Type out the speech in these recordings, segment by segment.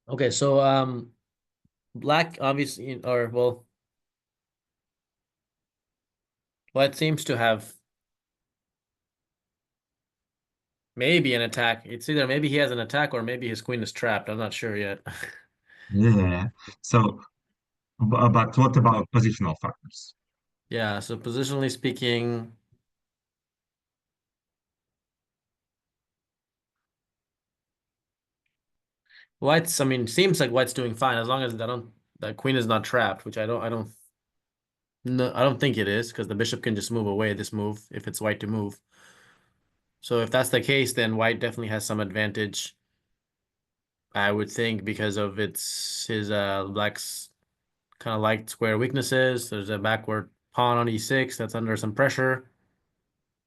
Okay, so black obviously, or well, white seems to have maybe an attack. It's either maybe he has an attack or maybe his queen is trapped. I'm not sure yet. Yeah. So, but what about positional factors? Yeah, so positionally speaking, white's, I mean, seems like white's doing fine as long as that queen is not trapped, which I don't no, I don't think it is because the bishop can just move away this move if it's white to move. So if that's the case, then white definitely has some advantage, I would think, because of his black's kind of light square weaknesses. There's a backward pawn on e6 that's under some pressure.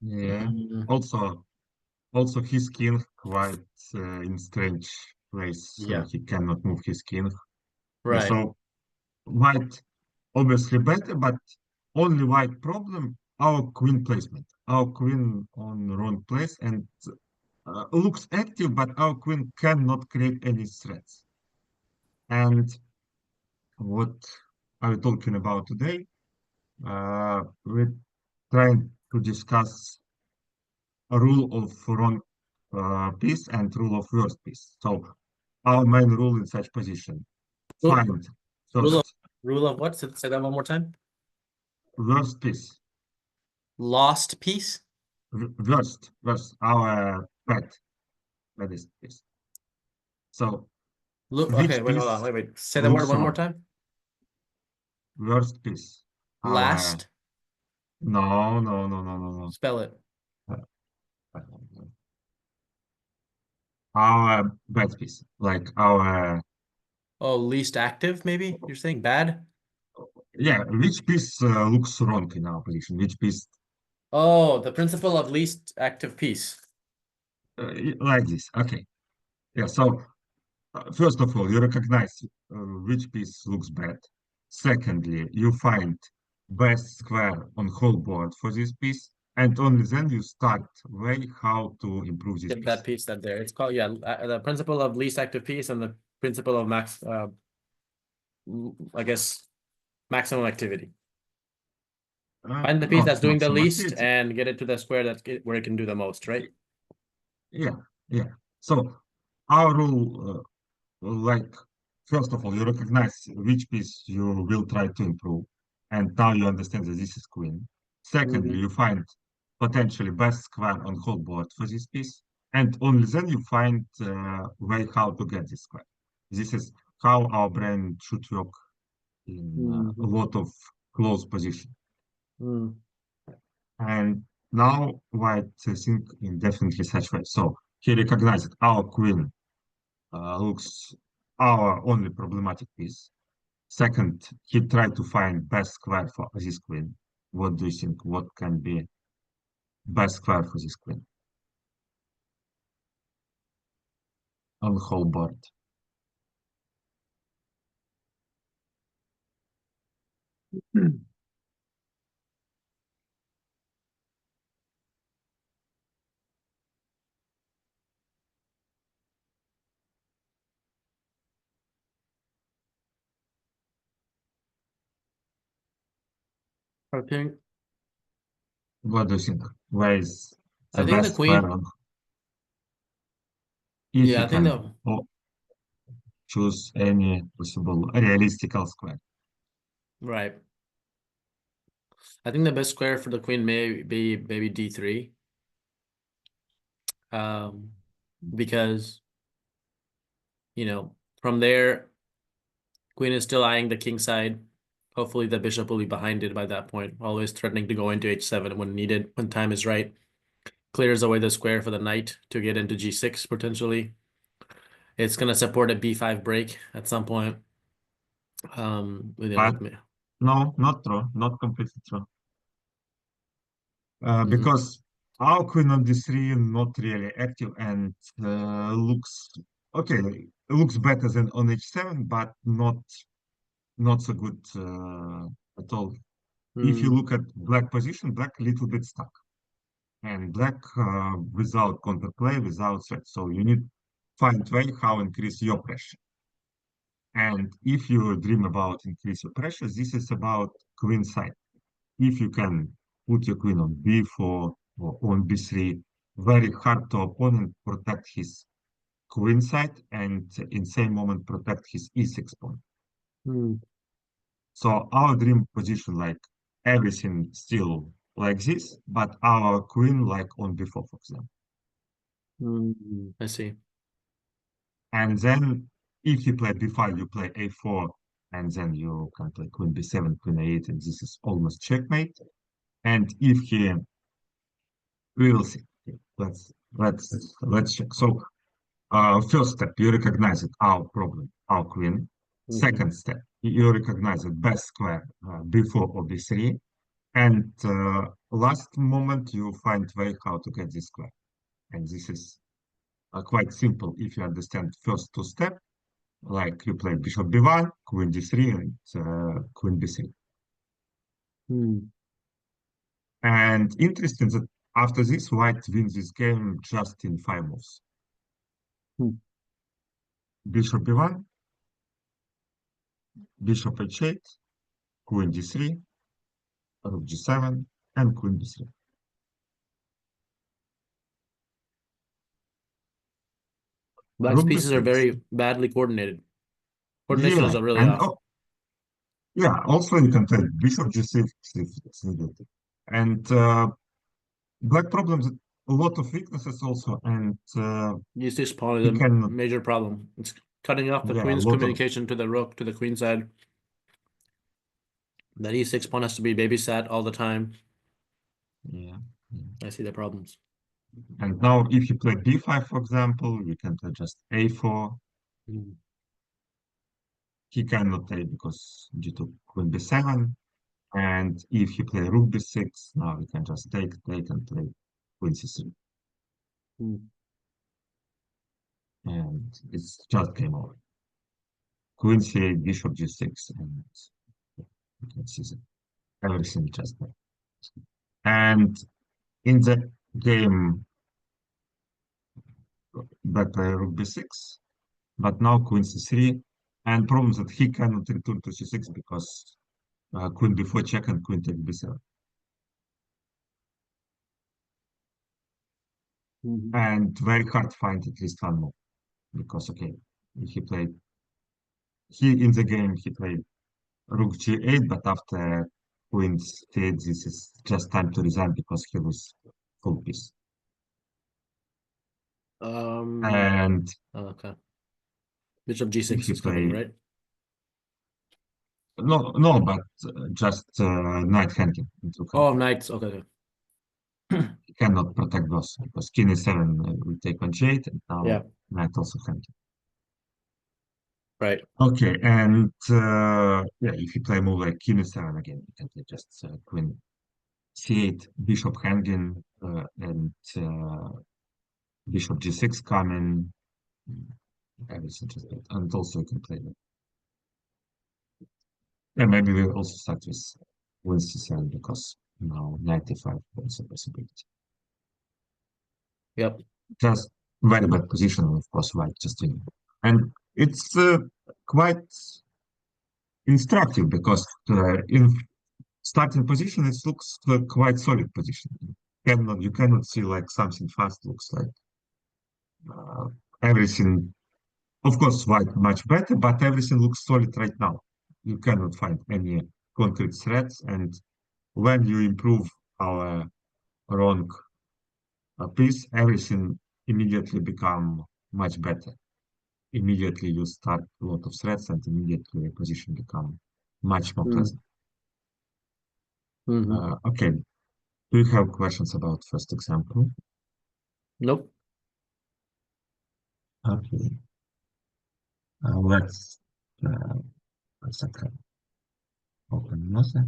Yeah. Mm, Also, also his king quite in strange place, so yeah, he cannot move his king. Yeah. right. So white obviously better, but only white problem, our queen placement. Our queen on wrong place and looks active, but our queen cannot create any threats. And what are we talking about today? We're trying to discuss a rule of wrong piece and rule of worst piece. So our main rule in such position, Rule, find rule of first rule of what? Say that one more time. worst piece. Lost piece. Worst, our bad piece. So Look, okay, which wait, hold on, piece wait. Say that word looks one more wrong? time. Worst piece. Our Last. no, no, no, no, no, Spell it. no. Our bad piece, like our Oh, least active, maybe you're saying bad? yeah, which piece looks wrong in our position? Which piece Oh, the principle of least active piece. like this? Okay, yeah. So first of all, you recognize which piece looks bad. Secondly, you find best square on whole board for this piece, and only then you start way how to improve this Get that piece. piece that there. It's called, yeah, the principle of least active piece and the principle of I guess, maximum activity. Find the piece Not that's doing the maximum least activity. and get it to the square where it can do the most, right? Yeah, yeah. So our rule, like, first of all, you recognize which piece you will try to improve, and now you understand that this is queen. Secondly, Mhm. you find potentially best square on whole board for this piece, and only then you find way how to get this square. This is how our brain should work in a Mhm. lot of close position. Mm. And now white think in definitely such way. So he recognized our queen looks our only problematic piece. Second, he tried to find best square for this queen. What do you think? What can be best square for this queen on the whole board? Okay. What do you think? Where is I the think the best square queen, on if yeah, you I think can choose any possible realistical square? right. I think the best square for the queen may be maybe d3. Um, because, from there, queen is still eyeing the king side. Hopefully the bishop will be behind it by that point, always threatening to go into h7 when needed, when time is right. Clears away the square for the knight to get into g6 potentially. It's gonna support a b5 break at some point. But With me. no, not true, not completely true. Mm, Because our queen on d3 not really active and looks okay, looks better than on h7, but not so good at all. If you mm, look at black position, black a little bit stuck, and black without counterplay, without threat. So you need find way how increase your pressure. And if you dream about increase of pressure, this is about queen side. If you can put your queen on b4 or on b3, very hard to opponent protect his queen side and in same moment protect his e6 pawn. Mm. So our dream position, like everything still like this, but our queen like on b4, for example. I see. And then if you play b5, you play a4, and then you can play queen b7, queen a8, and this is almost checkmate. And if he, we will see. Let's check. So first step, you recognize it, our problem, our queen. Mhm. Second step, you recognize it, best square b4 or b3. And last moment, you find way how to get this square. And this is quite simple if you understand first two steps, like you play bishop b1, queen d3, and queen b3. Mm. And interesting that after this, white wins this game just in 5 moves. Mm. Bishop b1, bishop h8, queen d3, rook g7, and queen b3. Black's Rook pieces are b6. very badly coordinated. Coordination is Yeah, really and off. yeah, also you can take bishop g6 if it's needed. And black problems, a lot of weaknesses also, and E6 pawn is he a cannot, major problem. It's cutting off the yeah, a queen's lot of, communication to the rook, to the queen side. That E6 pawn has to be babysat all the time. yeah. I see the problems. And now if you play b5, for example, you can play just a4. Mm. He cannot take because due to queen b7. And if you play rook b6, now you can just take, and play queen c3. Mm. And it's just game over. Queen c8, bishop g6, and you can see that everything just there. And in the game, black play rook b6, but now queen c3, and problem that he cannot return to c6 because queen b4 check and queen take b7. Mhm. And very hard to find at least one more because, okay, he played, he in the game, he played rook g8, but after queen c8, this is just time to resign because he was full piece. Um, And oh, okay. Bishop if g6 he is coming, play, right? no, no, but just knight hanging into Oh, hand. knights. Okay, okay. He cannot protect those because king e7 will take on g8, and Yeah, now knight also hanging. right. Okay, and yeah, if you play move like king e7 again, you can play just queen c8, bishop hanging, and bishop g6 coming. Everything just that. And also you can play that. Yeah, maybe we'll also start with queen c7 because now 95 points of possibility. Yep. Just very bad position, of course, white just winning. And it's quite instructive because in starting position, it looks quite solid position. You cannot see like something fast looks like uh, everything. Of course, white much better, but everything looks solid right now. You cannot find any concrete threats, and when you improve our wrong piece, everything immediately become much better. Immediately you start a lot of threats, and immediately your position become much more Mm. pleasant. Hmm. Okay, do you have questions about first example? Nope. Okay, let's one second. Open another.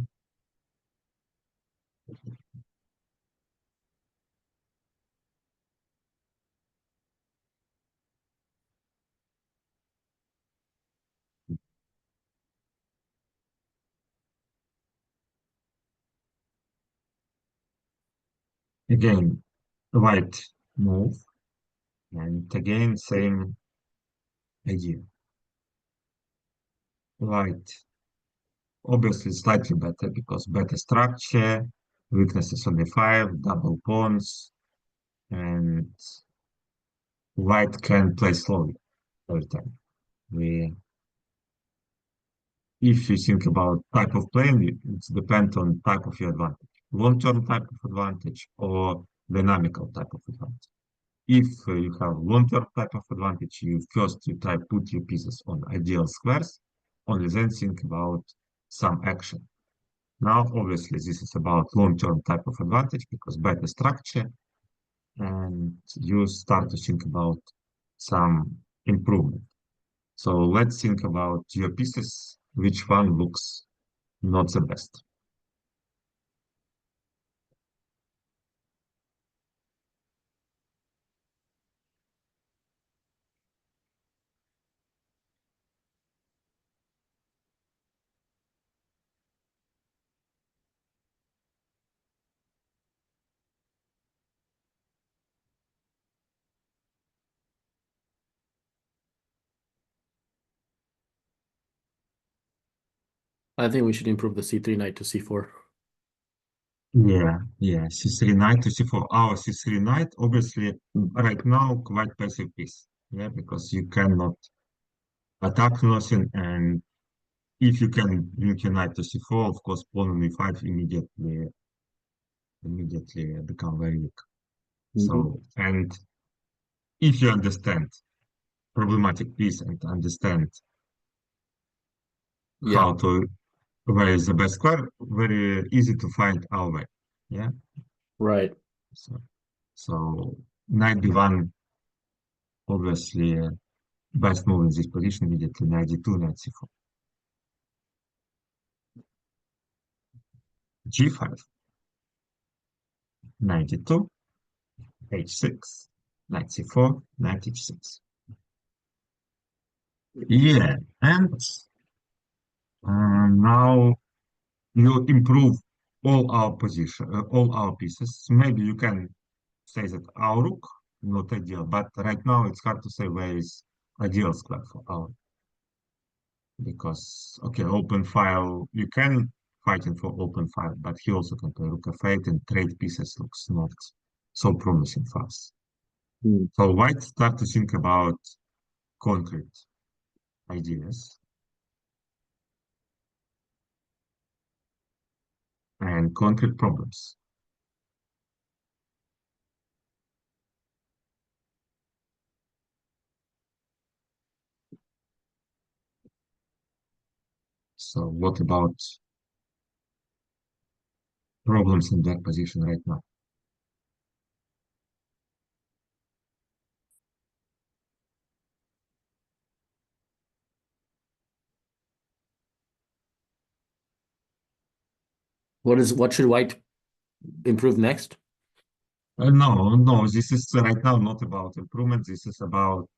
Again, white move, and again same idea. White, obviously slightly better because better structure, weaknesses on the 5, double pawns, and white can play slowly every time. We, if you think about type of playing, it depends on type of your advantage. Long-term type of advantage or dynamical type of advantage. If you have long-term type of advantage, you try put your pieces on ideal squares, only then think about some action. Now, obviously, this is about long-term type of advantage because better structure, and you start to think about some improvement. So let's think about your pieces, which one looks not the best. I think we should improve the C3 knight to C4. Yeah, C3 knight to C4. Our C3 knight, obviously, right now, quite passive piece. Yeah, because you cannot attack nothing, and if you can link your knight to C4, of course, pawn on E5 immediately become very weak. So, and if you understand problematic piece and understand Yeah, how to where is the best square, very easy to find our way. Yeah. right. So, so knight b1 obviously best move in this position immediately. Knight d2, knight c4, g5, knight d2, h6, knight c4, knight h6. Yeah, and now you improve all our pieces. Maybe you can say that our rook not ideal, but right now it's hard to say where is ideal square for our, because okay, open file you can fighting for open file, but he also can play rook f8 and trade pieces looks not so promising for us. Hmm. So white start to think about concrete ideas and concrete problems. So what about problems in that position right now? What should white improve next? No, this is right now not about improvement. This is about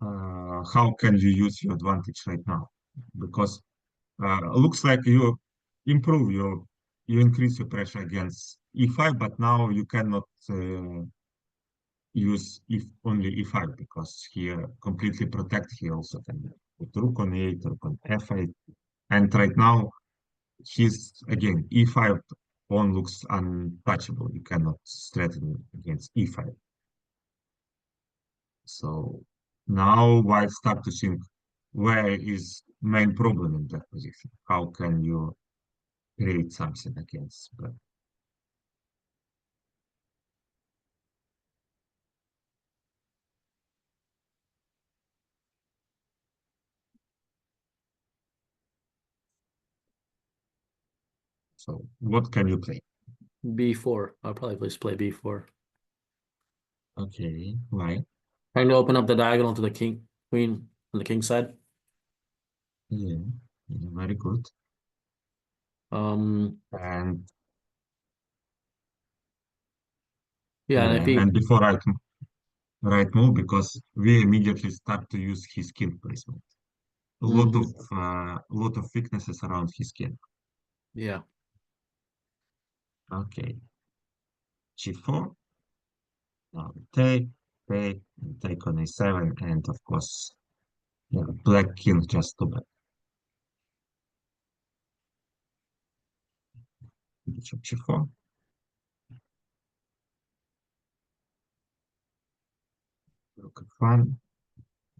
how can you use your advantage right now? Because looks like you increase your pressure against e5, but now you cannot use if only e5 because here completely protect. He also can put rook on e8, rook on f8, and right now he's again e5 pawn looks untouchable. You cannot threaten against e5. So now white start to think where is main problem in that position? How can you create something against? But so what can you play? B4. I'll probably just play B4. Okay, why? Trying to open up the diagonal to the king, queen on the king side. Yeah, yeah, very good. Um, And yeah, and if yeah, he, and before right move because we immediately start to use his king placement. Mhm. A lot of weaknesses around his king. Yeah, Okay, g4. Now take on a7, and of course, yeah, black king just too bad. bishop g4. Rook f1,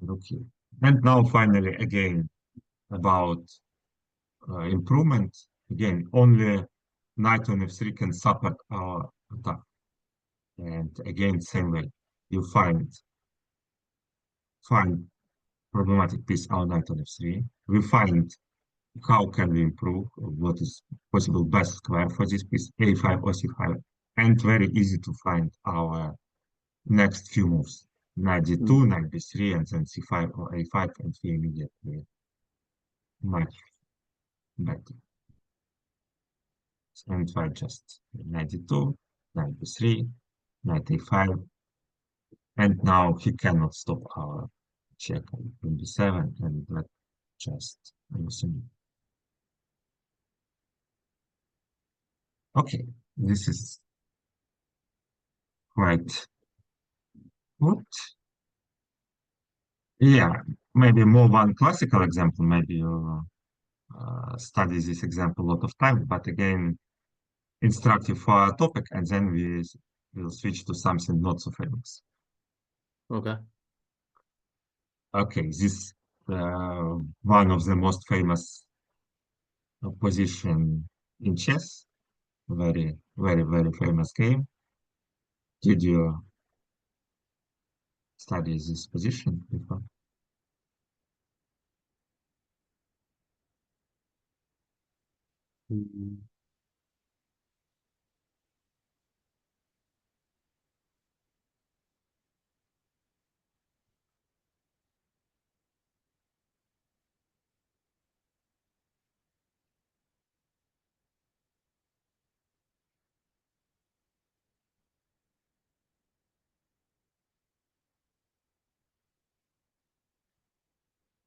rook here. And now finally again about improvement. Again, only knight on f3 can support our attack. And again, same way, you find problematic piece our knight on f3. We find how can we improve, what is possible best square for this piece, a5 or c5, and very easy to find our next few moves, knight d2, knight b3, and then c5 or a5, and we immediately much better. And try just knight d2, knight b3, knight a5, and now he cannot stop our check on b7, and let's just listen. Okay, this is quite good. Yeah, maybe more one classical example. Maybe you study this example a lot of time, but again, instructive for our topic, and then we will switch to something not so famous. Okay. Okay, this one of the most famous position in chess. Very, very, very famous game. Did you study this position before? Mm.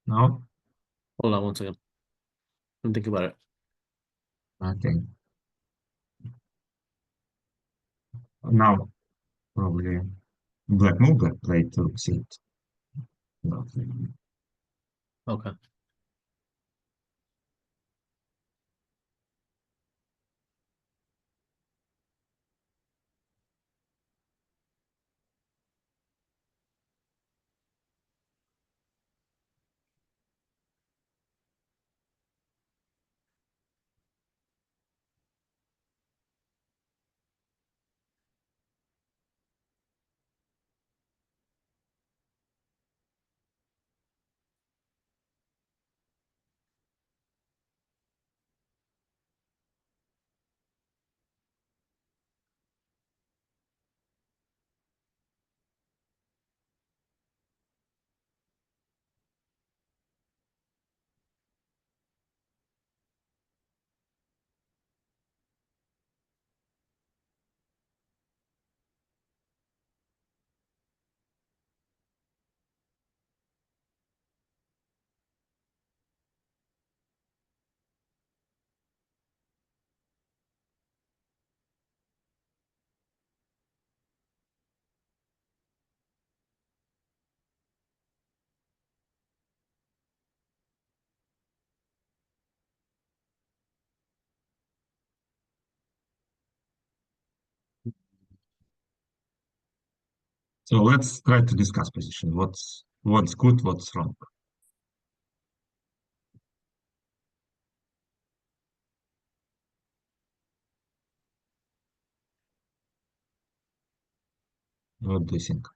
No? Hold on one second. I'm thinking about it. Okay. Now, probably black move, black played rook c8. No. Okay. So let's try to discuss position. What's good, what's wrong. What do you think?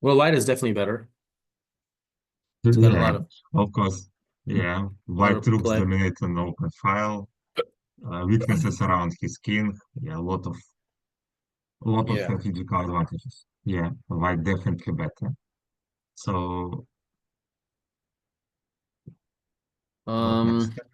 Well, white is definitely better. It's got Yeah, of course. a Yeah, lot white of troops play. dominate an open file. Weaknesses around his king. Yeah, a lot of Yeah. strategical advantages. Yeah, white definitely better. So what next? Um,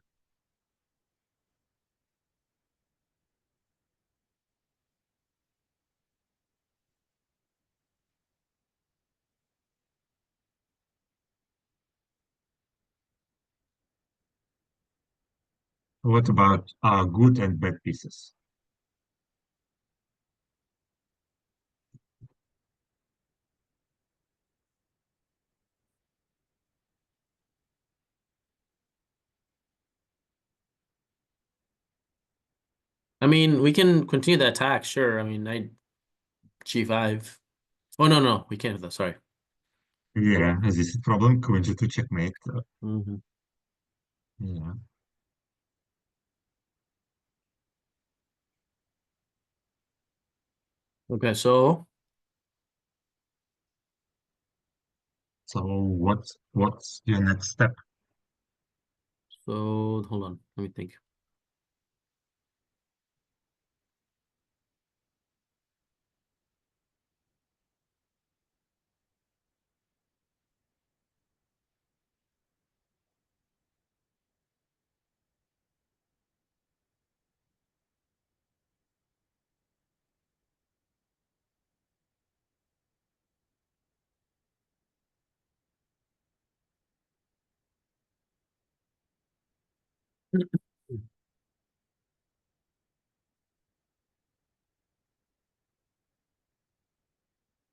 What about good and bad pieces? I mean, we can continue the attack, sure. I mean, knight g5. Oh no, no, we can't do that. Sorry. Yeah, this is problem. Queen g2 checkmate. Hmm. Yeah. Okay, so So what's your next step? hold on, let me think.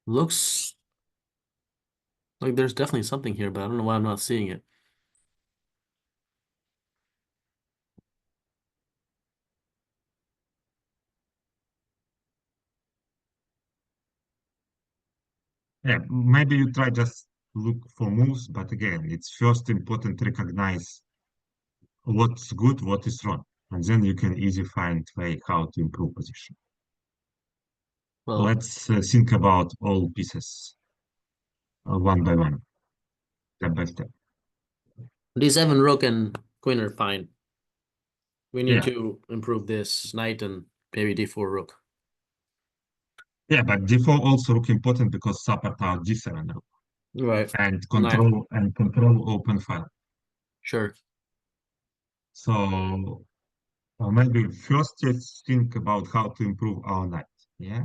Looks like there's definitely something here, but I don't know why I'm not seeing it. Yeah, maybe you try just look for moves, but again, it's first important to recognize what's good, what is wrong, and then you can easily find way how to improve position. Well, Let's think about all pieces one by one, step by step. d7 rook and queen are fine. We need Yeah, to improve this knight and maybe d4 rook. yeah, but d4 also look important because support our d7 rook Right. and Knight. control open file. Sure. So maybe first let's think about how to improve our knight. Yeah,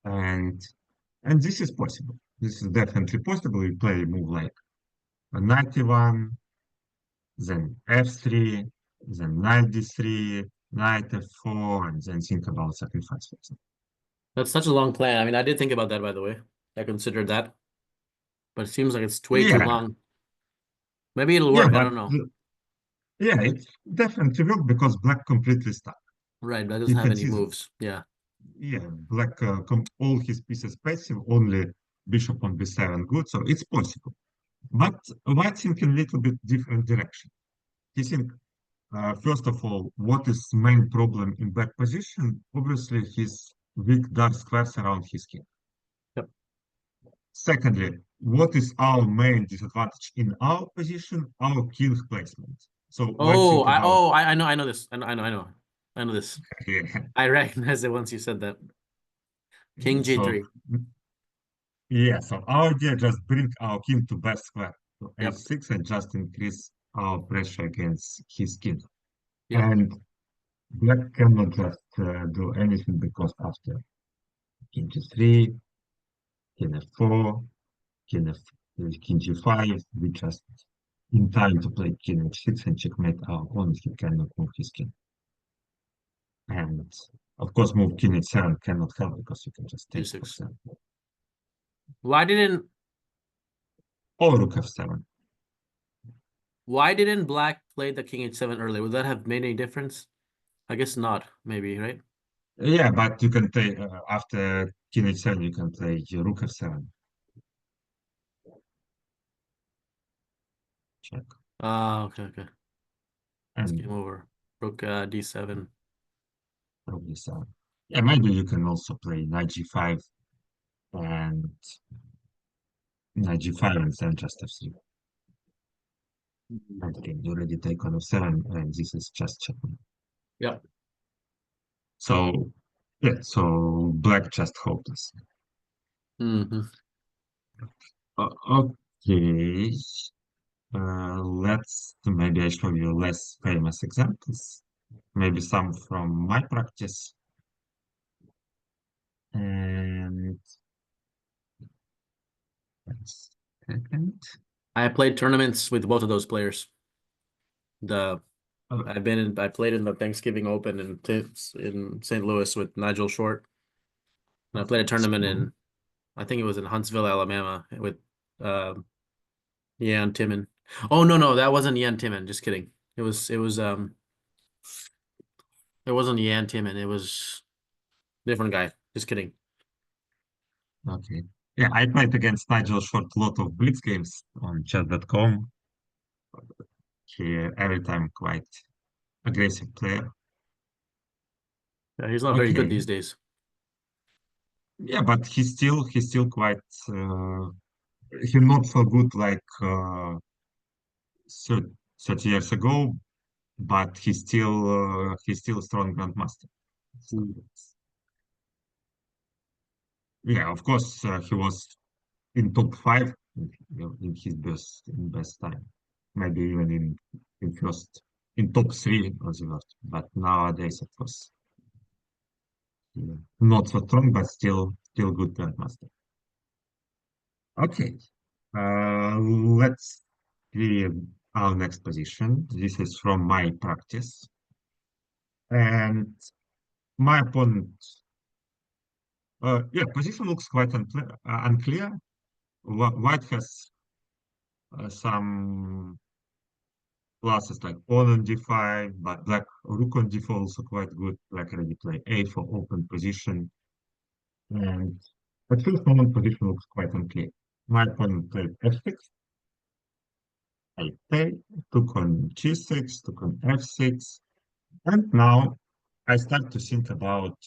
and and this is possible. This is definitely possible. You play a move like a knight e1, then f3, then knight d3, knight f4, and then think about sacrifice. For example. That's such a long plan. I mean, I did think about that, by the way. I considered that, but it seems like it's way too Yeah, long. Maybe it'll yeah, work. I but don't know. yeah, it definitely will because black completely stuck. Right. That doesn't You have can any see this. moves. Yeah. Yeah, black all his pieces passive, only bishop on b7 good, so it's possible. But white thinking a little bit different direction. He think first of all, what is main problem in black position? Obviously, his weak dark squares around his king. Yep. Secondly, what is our main disadvantage in our position? Our king placement. So white think about I know this. I know this. yeah, I recognize it once you said that. King so G3. yeah, so our idea just bring our king to best square to Yep. a6 and just increase our pressure against his king. Yep. And black cannot just do anything because after king g3, king f4, king f king g5, we just in time to play king h6 and checkmate our opponent. He cannot move his king. And of course, move king h7 cannot help because you can just take, for G6. example, Why didn't or rook f7. why didn't black play the king h7 earlier? Would that have made any difference? I guess not, maybe, right? Yeah, but you can play after king h7, you can play rook f7. Check. Ah, okay, okay. It's game And over. Rook d7. rook d7. Yeah, maybe you can also play knight g5 and knight g5 and then just f3. Mhm. And okay, you already take on f7, and this is just checkmate. Yep. So, yeah, so black just hopeless. Hmm. Okay, let's maybe I show you less famous examples, maybe some from my practice. And let's second. I played tournaments with both of those players. The Uh, I played in the Thanksgiving Open in St. Louis with Nigel Short. And I played a that's tournament cool. in I think it was in Huntsville, Alabama with Ian Timon. Oh no, no, that wasn't Ian Timon, just kidding. It was It wasn't Yan Timon. It was different guy. Just kidding. Okay. Yeah, I played against Nigel Short a lot of Blitz games on chess.com. He every time quite aggressive player. Yeah, he's not very good Okay. these days. Yeah, but he's still quite he's not so good like 30 years ago, but he's still a strong grandmaster. So Mm. yeah, of course he was in top five in his best time, maybe even in first in top three or the worst. But nowadays, of course, not so strong, but still good grandmaster. Okay, let's see our next position. This is from my practice, and my opponent. Yeah, position looks quite unclear. White has some classes like pawn on d5, but black rook on d4 also quite good. Black already play a for open position, and at first moment position looks quite unclear. My opponent played f6, I pay, took on g6, took on f6, and now I start to think about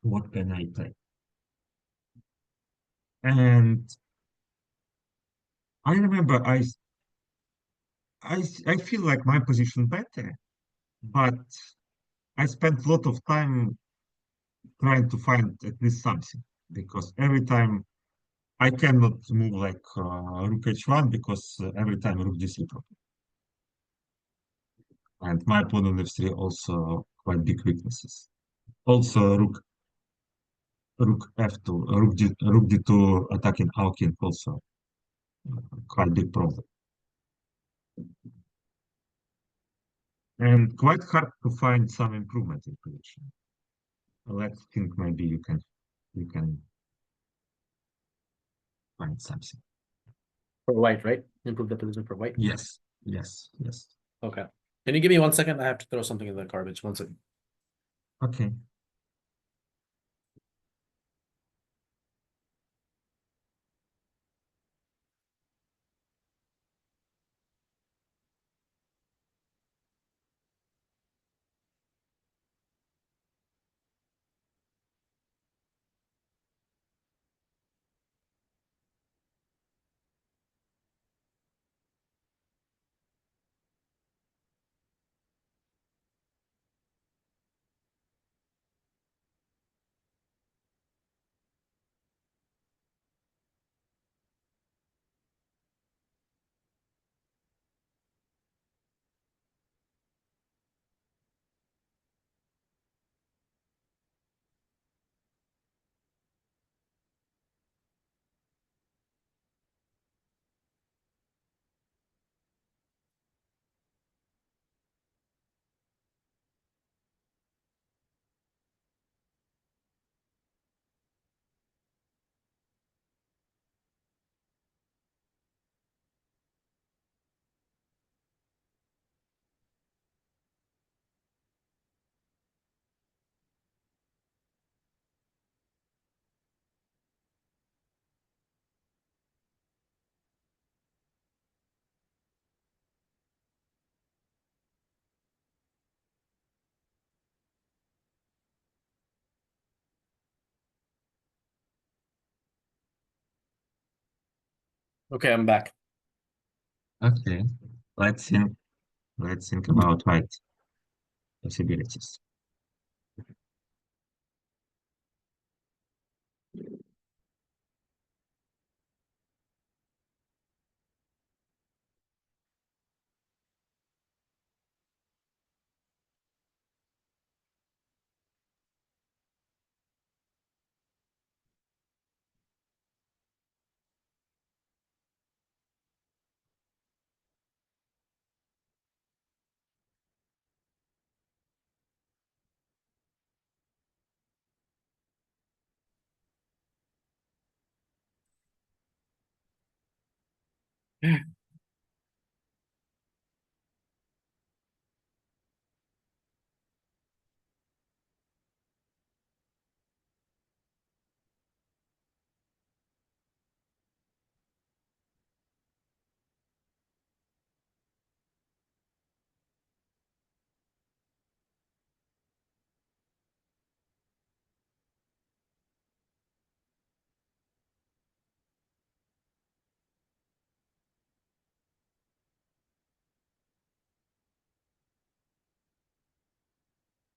what can I play. And I remember I feel like my position better, but I spent a lot of time trying to find at least something because every time I cannot move like rook h1 because every time rook d3 problem. And my pawn on f3 also quite big weaknesses. Also rook f2, rook d2 attacking our king also quite big problem. And quite hard to find some improvement in position. Let's think maybe you can find something. For white, right? Improve the position for white. Yes, yes, yes. Okay. Can you give me 1 second? I have to throw something in the garbage. 1 second. Okay. Okay, I'm back. Okay. Let's think. Let's think about white possibilities.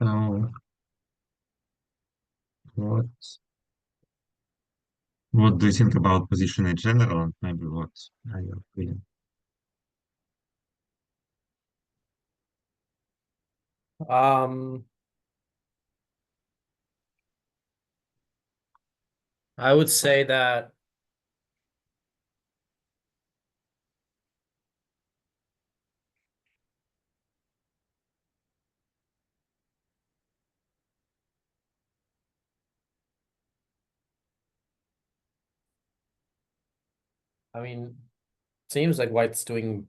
So what what do you think about position in general, and maybe what are your opinion? Um, I would say that I mean, seems like White's doing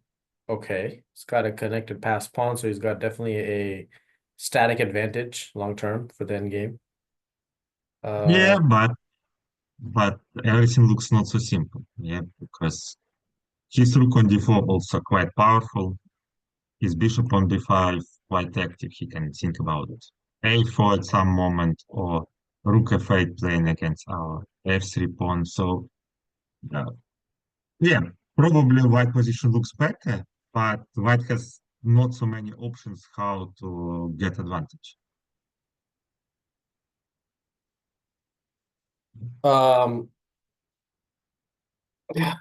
okay. He's got a connected pass pawn, so he's got definitely a static advantage long term for the end game. Yeah, Uh, but everything looks not so simple. Yeah, because his rook on d4 also quite powerful. His bishop on d5 quite active. He can think about it. a4 at some moment, or rook f8 playing against our f3 pawn. So uh, yeah, probably white position looks better, but white has not so many options how to get advantage. um, yeah.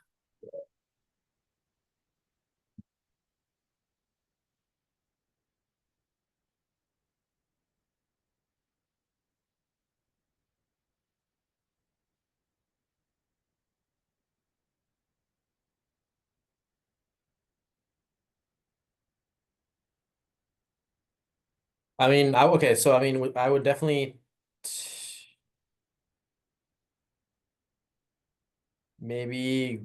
I mean, okay, so I mean, I would definitely maybe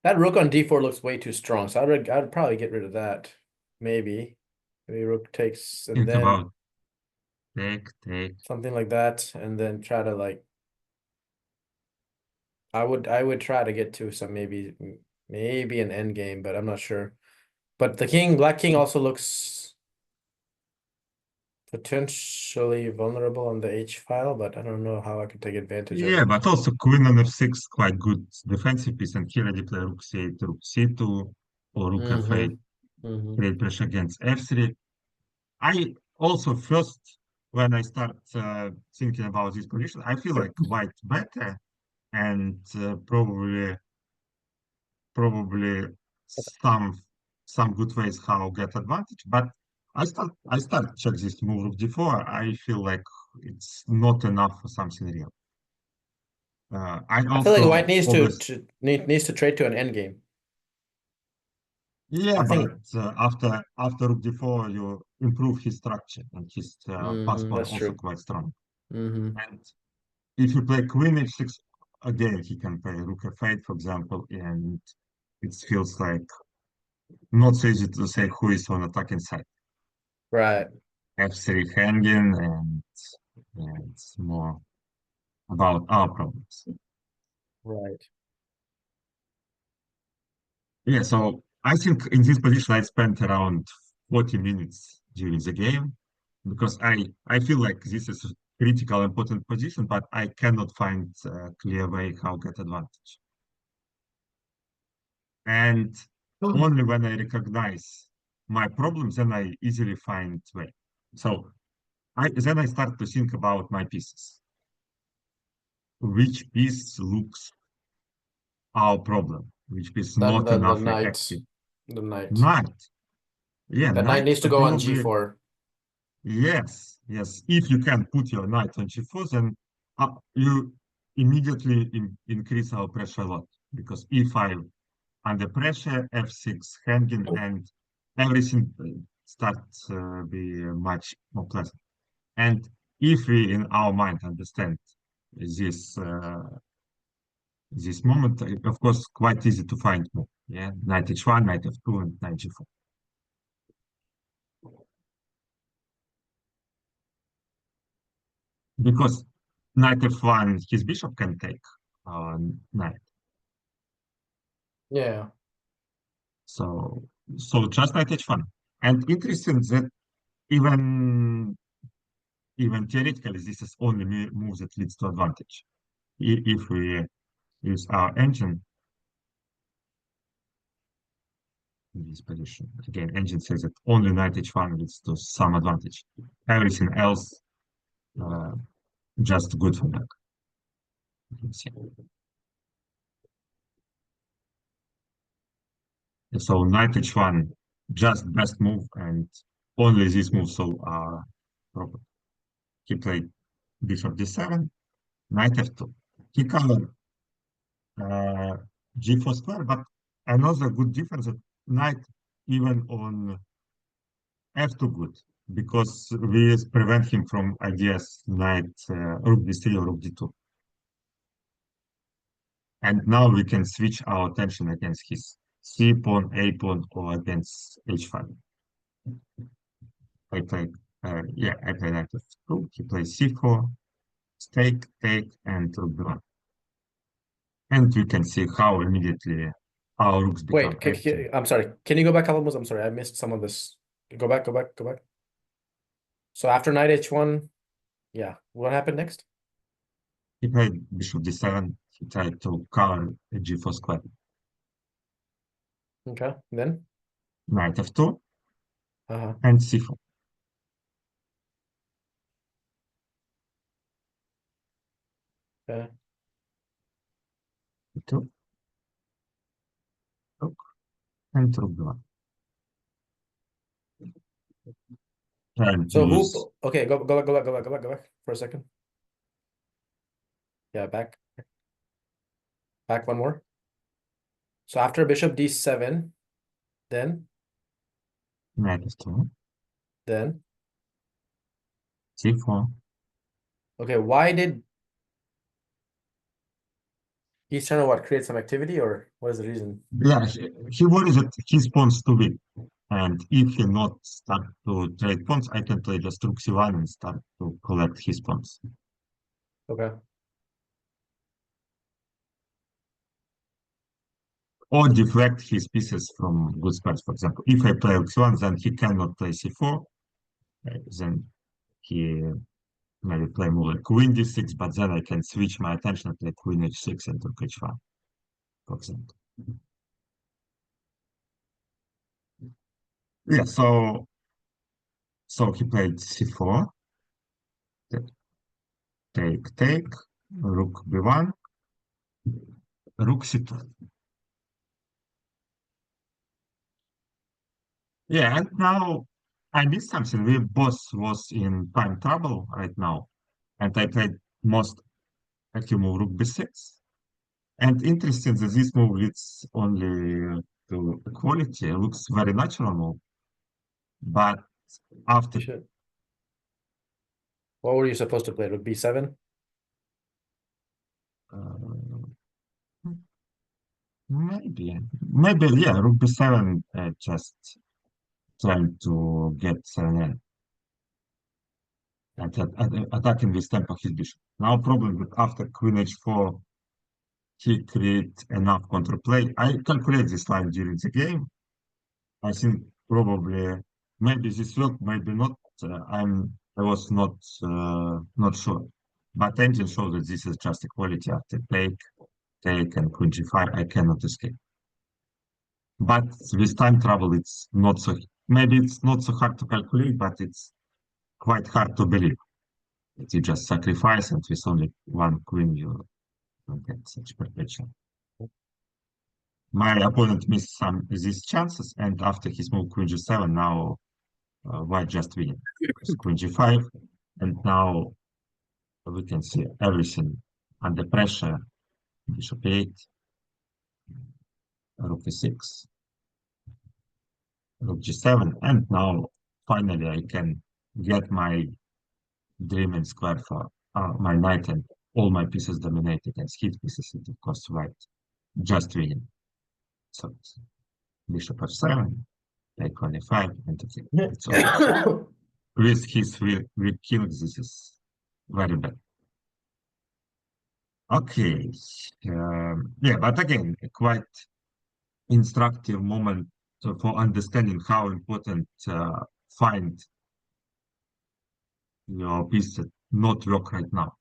that rook on d4 looks way too strong, so I'd probably get rid of that. Maybe. Maybe rook takes and Think then about take. something like that, and then try to like I would try to get to some maybe an end game, but I'm not sure. But the black king also looks potentially vulnerable on the H file, but I don't know how I could take advantage of Yeah, it. but also queen on f6 quite good defensive piece, and here already play rook c8, rook c2, or rook Mm-hmm. f8, Mm-hmm. create pressure against f3. I also first, when I start thinking about this position, I feel like white better, and probably some some good ways how get advantage. But I start check this move rook d4. I feel like it's not enough for something real. I I feel like white also needs obviously. needs to trade to an end game. Yeah, I but think after rook d4, you improve his structure, and his pass pawn that's also true. quite strong. Mm-hmm. And if you play queen h6, again, he can play rook f8, for example, and it feels like not so easy to say who is on attacking side. Right. f3 hanging, and yeah, it's more about our problems. Right. Yeah, so I think in this position I spent around 40 minutes during the game because I feel like this is a critical important position, but I cannot find a clear way how get advantage. And only when I recognize my problems, then I easily find way. So then I start to think about my pieces. Which piece looks our problem? Which piece Then not the enough knight. active? The knight. Knight. Yeah, The knight knight needs to go on probably. g4. Yes, yes. If you can put your knight on g4, then you immediately increase our pressure a lot because e5 under pressure, f6 hanging, and everything starts be much more pleasant. And if we, in our mind, understand this moment, of course, quite easy to find more. Yeah, knight h1, knight f2, and knight g4. Because knight f1, his bishop can take knight. Yeah. So just knight h1. And interesting that even even theoretically, this is only move that leads to advantage. if we use our engine in this position. Again, engine says that only knight h1 leads to some advantage. Everything else uh, just good for black. So knight h1 just best move, and only this move so proper. He played bishop d7, knight f2. He covered g4 square, but another good difference that knight even on f2 good, because we prevent him from ideas knight rook d3 or rook d2. And now we can switch our attention against his c pawn, a pawn, or against h5. I play, I play knight f2. He plays c4, take, and rook b1. And we can see how immediately our rooks become Wait, active. I'm sorry. Can you go back a couple moves? I'm sorry, I missed some of this. Go back. So after knight h1, yeah, what happened next? He played bishop d7. He tried to cover a g4 square. Okay, then? Knight f2 Uh-huh. and c4. Okay. e2, rook, and rook b1. Trying to So use okay, go back for a second. Yeah, back one more. So after bishop d7, then knight f2, c4. okay, why did he's trying to what, create some activity, or what is the reason? Yeah, he worries that his pawns too big. And if he not start to trade pawns, I can play just rook c1 and start to collect his pawns. Okay. Or deflect his pieces from good squares. For example, if I play rook c1, then he cannot play c4. Then he maybe play more like queen d6, but then I can switch my attention to play queen h6 and rook h5, for example. Yeah, so he played c4, take, rook b1, rook c2. Yeah, and now I missed something. We both was in time trouble right now, and I played most active move rook b6. And interesting that this move leads only to equality. It looks very natural move, but after You should. What were you supposed to play? Rook b7? uh, maybe yeah, rook b7 just trying to get 7 and attacking this tempo his bishop. Now problem with after queen h4 he create enough counterplay. I calculate this line during the game. I think probably maybe this worked, maybe not. I was not sure. But engine shows that this is just equality after take and queen g5. I cannot escape. But with time travel, it's not so. Maybe it's not so hard to calculate, but it's quite hard to believe that you just sacrifice and with only one queen you don't get such perpetual. My opponent missed some these chances, and after his move queen g7, now white just winning. Queen g5, and now we can see everything under pressure. Bishop 8, rook e6, rook g7, and now finally I can get my dreaming square for my knight and all my pieces dominate against his pieces, and of course white just winning. So bishop f7, take 25, and it's over. With his weak king, this is very bad. Okay, yeah, but again, a quite instructive moment for understanding how important find your piece that not work right now.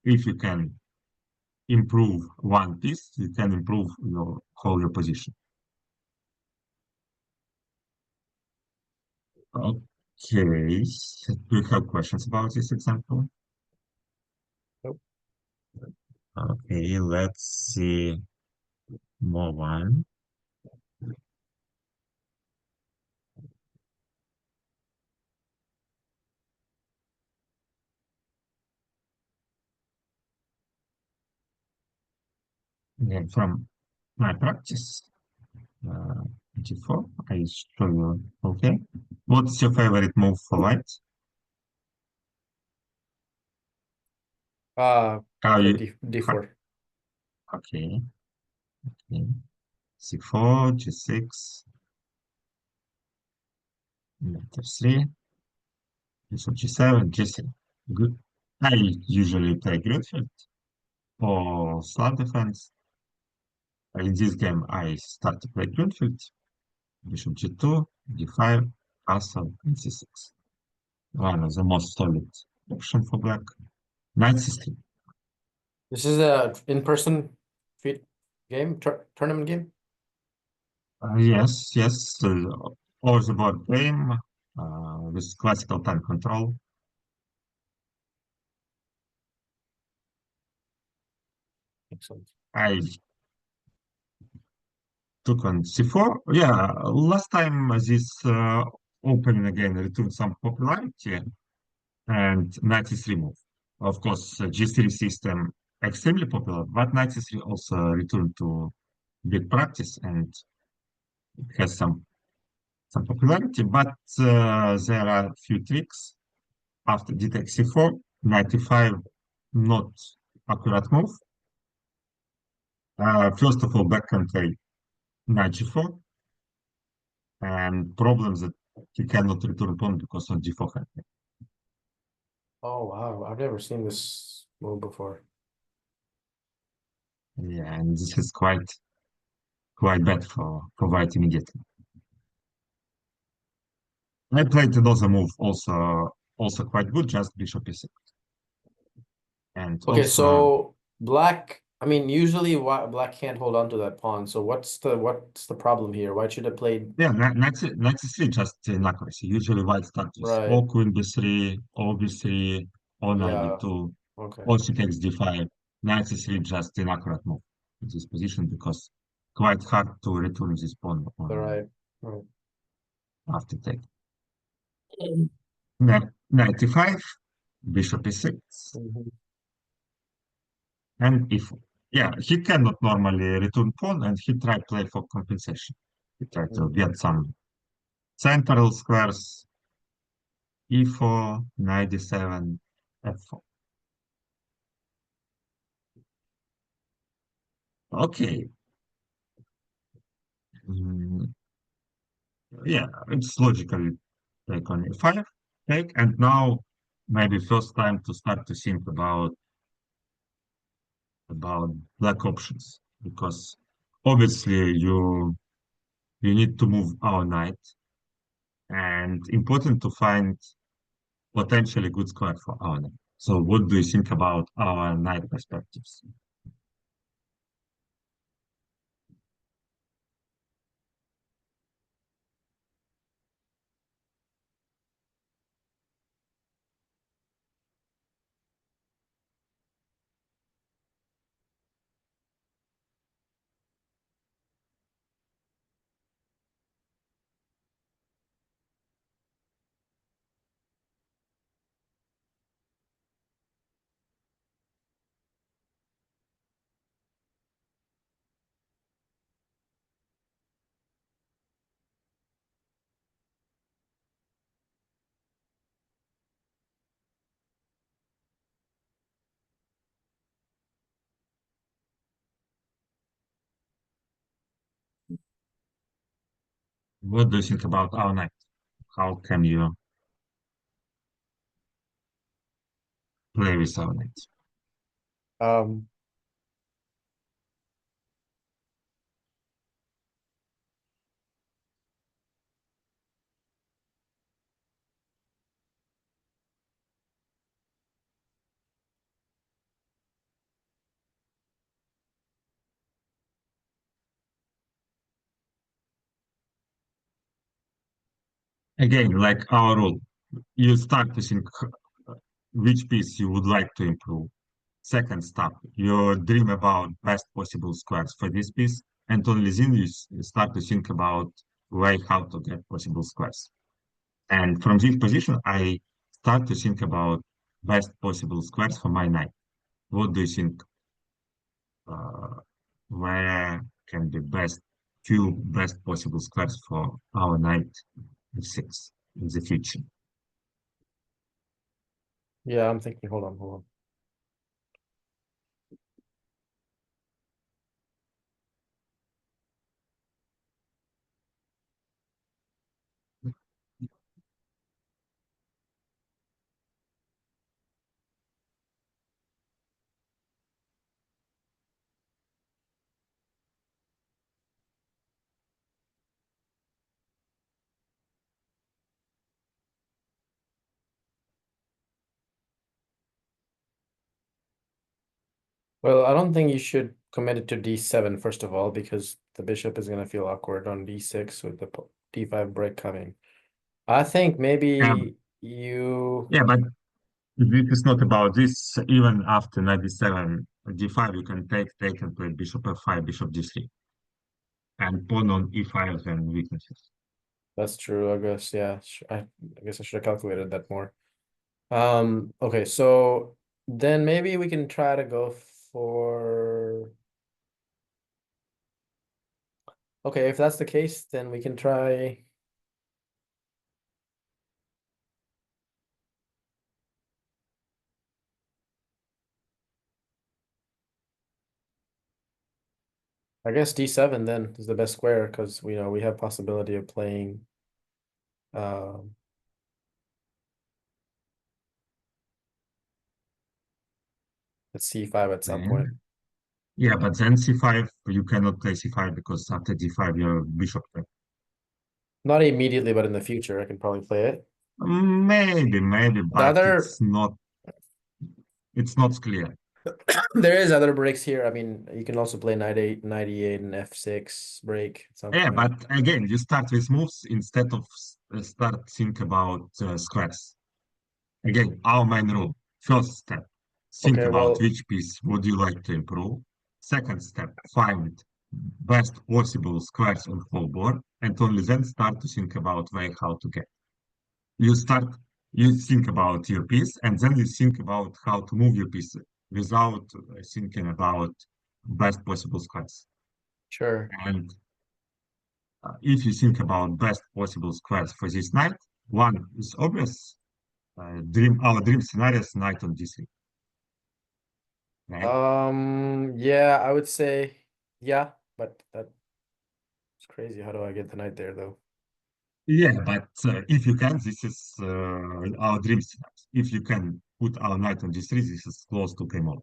If you can improve one piece, you can improve your position. Okay, do you have questions about this example? Nope. Okay, let's see more one. Yeah, from my practice, uh, G4, I show you. Okay, what's your favorite move for white? How Okay, you? D4. Okay, okay. C4, G6, F3, Bishop G7, G7. Good. I usually play Grunfeld or slab defense. In this game, I start to play Grunfeld, Bishop G2, D5, Castle, and C6. One of the most solid option for black. Knight C3. This is a in-person feed game, tournament game. Yes, yes. Over the board game with classical time control. Excellent. I took on C4. Yeah, last time this opening again returned some popularity and knight C3 move. Of course, G3 system extremely popular, but knight C3 also returned to big practice and it has some popularity. But there are a few tricks after d takes C4, knight E5, not accurate move. First of all, back can play knight G4 and problems that he cannot return pawn because of G4 hand. Oh wow, I've never seen this move before. Yeah, and this is quite bad for white immediately. I played another move also quite good, just bishop e6. And Okay, also so black. I mean, usually why black can't hold on to that pawn. So what's the problem here? Why should have played yeah, knight c3 just inaccuracy. Usually white starts with right? or queen b3, or b3, or knight Yeah. b2, Okay. or c takes d5. Knight c3 just inaccurate move in this position because quite hard to return this pawn The on right. Right. after take. Knight e5, bishop e6, Mhm. and if yeah, he cannot normally return pawn, and he tried play for compensation. He tried to Mhm. get some central squares, e4, knight d7, f4. Okay, Mm, yeah, it's logically take on e5, take, and now maybe first time to start to think about black options because obviously you need to move our knight and important to find potentially good square for our knight. So what do you think about our knight perspectives? What do you think about our knight? How can you play with our knight? Um. Again, like our rule, you start to think which piece you would like to improve. Second step, you dream about best possible squares for this piece, and only then you start to think about way how to get possible squares. And from this position, I start to think about best possible squares for my knight. What do you think? Uh, where can be few best possible squares for our knight f6 in the future? Yeah, I'm thinking. Hold on. Well, I don't think you should commit it to d7 first of all, because the bishop is going to feel awkward on d6 with the d5 break coming. I think Um, maybe you. yeah, but this is not about this. Even after knight d7, d5, you can take and play bishop f5, bishop d3, and pawn on e5 and weaknesses. That's true, I guess. Yeah, I guess I should have calculated that more. Okay, so then maybe we can try to go for. Okay, if that's the case, then we can try. I guess d7 then is the best square because we have possibility of playing um at c5 at some point. And yeah, but then c5, you cannot play c5 because after d5, your bishop. Not immediately, but in the future, I can probably play it. Maybe, The but other, it's not clear. there is other breaks here. I mean, you can also play knight 8, knight e8, and f6 break at some Yeah, point. but again, you start with moves instead of start think about squares. Again, our main rule. First step, think Okay, about well, which piece would you like to improve. Second step, find best possible squares on whole board, and only then start to think about way how to get. You start, you think about your piece, and then you think about how to move your piece without thinking about best possible squares. sure. And if you think about best possible squares for this night, one is obvious. Our dream scenario is knight on d3, right? Yeah, I would say, yeah, but that's crazy. How do I get the knight there though? Yeah, but if you can, this is our dream scenario. If you can put our knight on d3, this is close to game over.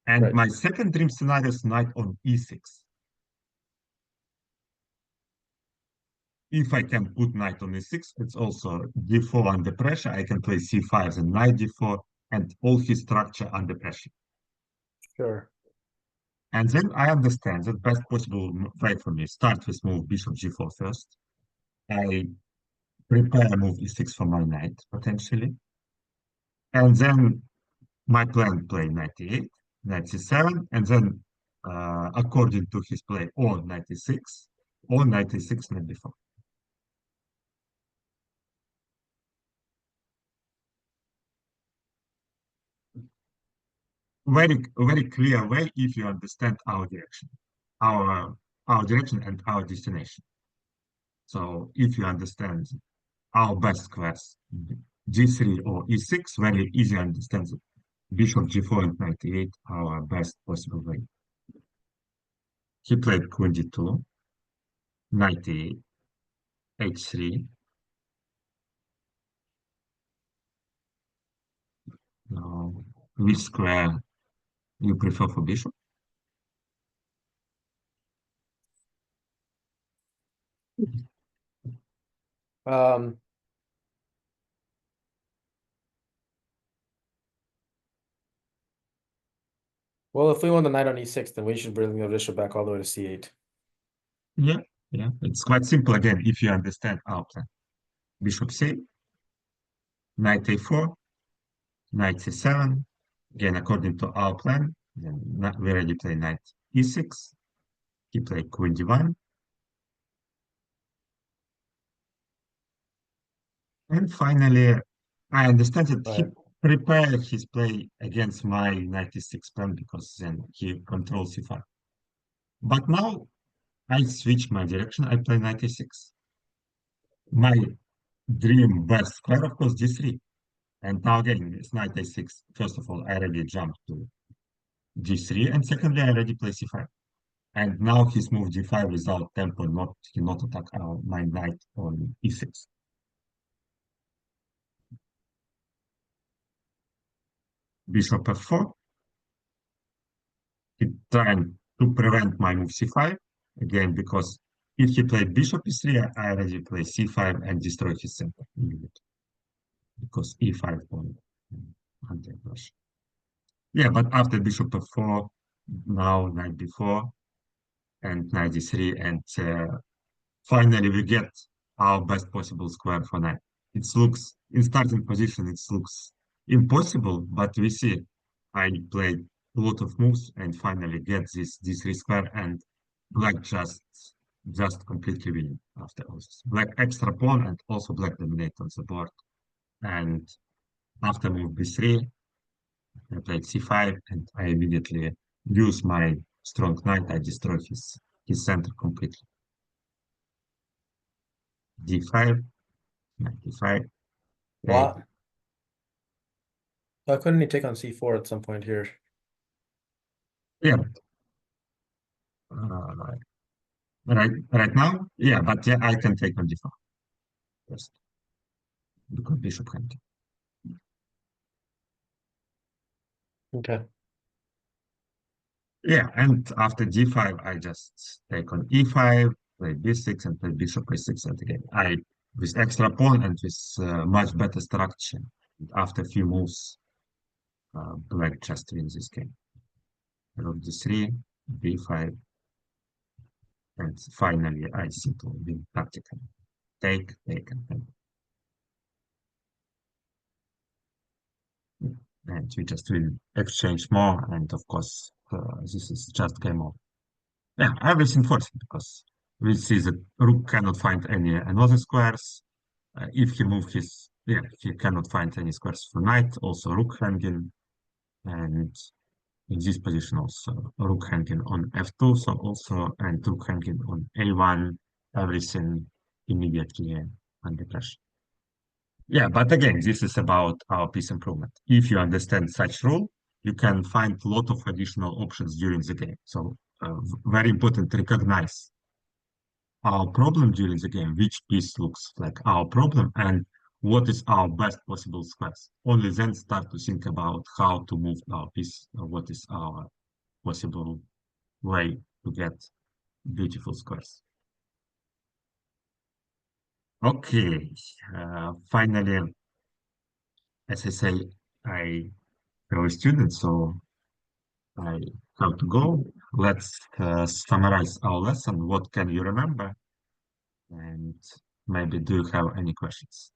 And Right. my second dream scenario is knight on e6. If I can put knight on e6, it's also d4 under pressure. I can play c5 and knight d4 and all his structure under pressure. Sure. And then I understand that best possible way for me, start with move bishop g4 first. I prepare move e6 for my knight, potentially. And then my plan play knight e8, knight c7, and then according to his play, or knight e6, or knight e6, knight d4. Very clear way if you understand our our direction and our destination. So if you understand our best squares, g3 or e6, very easy to understand that bishop g4 and knight e8 are our best possible way. He played queen d2, knight e8, h3. Now, which square you prefer for bishop? Um, well, if we want the knight on e6, then we should bring the bishop back all the way to c8. Yeah, yeah. It's quite simple again if you understand our plan. bishop c, knight a4, knight c7. Again, according to our plan, then we already play knight e6. He played queen d1. And finally, I understand that he Right. prepared his play against my knight e6 plan because then he controls c5. But now I switch my direction. I play knight e6. My dream best square, of course, d3. And now again, it's knight a6. First of all, I already jumped to g3, and secondly, I already play c5. And now he's moved g5 without tempo, not he not attack my knight on e6. Bishop f4. He trying to prevent my move c5 again because if he played bishop e3, I already play c5 and destroy his center immediately because e5 on anti-pressure. Yeah, but after bishop f4, now knight b4 and knight d3, and finally we get our best possible square for knight. It looks in starting position, it looks impossible, but we see I played a lot of moves and finally get this d3 square, and black just completely winning after all this. Black extra pawn and also black dominate on the board. And after move b3, I played c5 and I immediately use my strong knight. I destroy his center completely. d5, knight d5. Okay. Wow. Why couldn't he take on c4 at some point here? Yeah. Uh, right now, yeah, but yeah, I can take on d5 first because bishop can. Okay. Yeah, and after d5, I just take on e5, play b6, and play bishop a6. And again, I with extra pawn and with much better structure. After a few moves, black just wins this game. Rook d3, b5, and finally I simply win tactically. Take, and take. And we just will exchange more, and of course, this is just game over. Yeah, everything forced because we see that rook cannot find any another squares. If he move his, yeah, he cannot find any squares for knight. Also rook hanging, and in this position also rook hanging on f2. So also and rook hanging on a1. Everything immediately under pressure. Yeah, but again, this is about our piece improvement. If you understand such rule, you can find a lot of additional options during the game. So very important to recognize our problem during the game, which piece looks like our problem, and what is our best possible squares. Only then start to think about how to move our piece, or what is our possible way to get beautiful squares. Okay, finally, as I say, I am a student, so I have to go. Let's summarize our lesson. What can you remember? And maybe do you have any questions?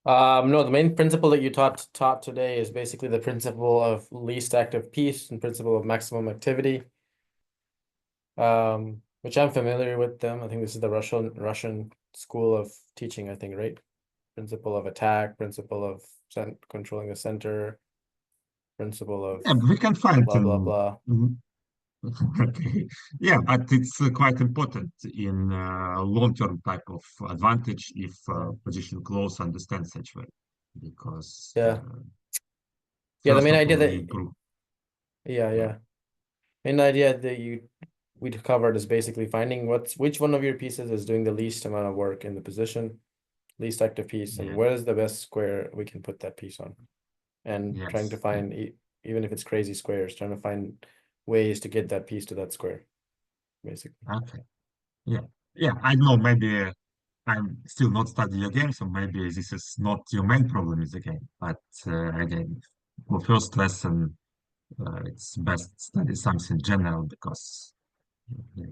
No, the main principle that you taught today is basically the principle of least active piece and principle of maximum activity. Which I'm familiar with them. I think this is the Russian school of teaching, I think, right? Principle of attack, principle of controlling the center, principle of Yeah, we can find blah blah blah. okay. Yeah, but it's quite important in long-term type of advantage if position close understands such way, because Yeah. Yeah, the first main of idea all we that improve. yeah, Yeah, yeah. Main idea that we covered is basically finding which one of your pieces is doing the least amount of work in the position, least active piece, and yeah, where is the best square we can put that piece on. And trying to yes, yeah. find even if it's crazy squares, trying to find ways to get that piece to that square, basically. Okay, yeah, yeah. I know. Maybe I'm still not studying your game, so maybe this is not your main problem in the game. But again, for first lesson, it's best study something general because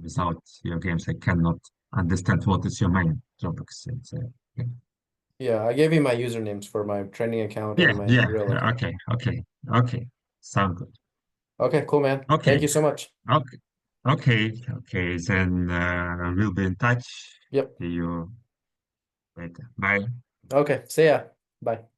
without your games, I cannot understand what is your main topics. Yeah, Yeah, I gave you my usernames for my training account yeah, and my yeah. real account. Okay, okay, okay. Sound good. Okay, cool, man. Thank Okay, you so much. okay, okay. Then we'll be in touch. Yep. See you later. Bye. Okay, see ya. Bye.